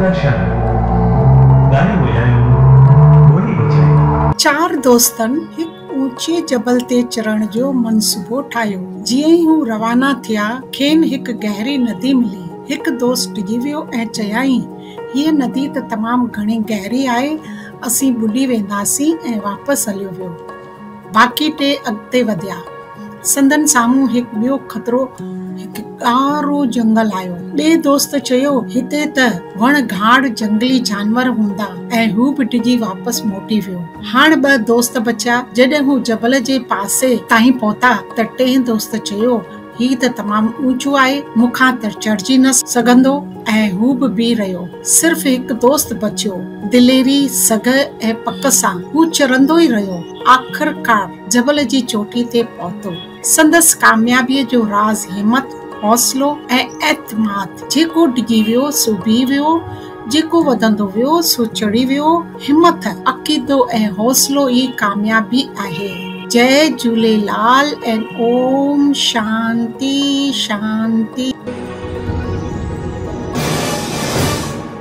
दर्शन गाने वॼायूं ॿोली विछाई। चार दोस्तन एक ऊंचे जबल ते चढ़ण जो मनसूबो ठाहियो। जीअं ई हू रवाना थिया, खेनि हिक गहरी नदी मिली। हिक दोस्त डिॼी वियो ऐं चयाई, हीअ नदी त तमामु घणी गहरी आहे, असीं ॿुॾी वेंदासीं, ऐं वापसि हलियो वियो। बाक़ी टे अॻिते वधिया। संदन साम्हूं हिकु ॿियो खतरो, हिकु ॻाढ़ो जंगल आयो। ॿिए दोस्त चयो, हिते त वण घाड़ जंगली जानवर हूंदा, ऐं हू बि डिॼी वापसि मोटी वियो। हाणे ॿ दोस्त बचिया। जॾहिं हू जबल जे पासे ताईं पहुता त टें दोस्त चयो, ही त तमामु ऊंचो आहे, मूंखां त चढ़जी न सघंदो, ऐं हू बि बीह रहियो। सिर्फ़ हिकु दोस्त बचियो। दिलेरी, सघ ऐं पक सां हू चढ़ंदो ई रहियो। आख़िरकार जबल जी चोटी ते पहुतो। संदसि कामयाबीअ जो राज़ हिमत, हौसलो ऐं एतमाद। जेको डिॼी वियो सो बीह वियो, जेको वधंदो वियो सो चढ़ी वियो। हिमत, अक़ीदो ऐं हौसलो ई कामयाबी आहे। जय झूलेलाल ऐं ओम शांति शांति।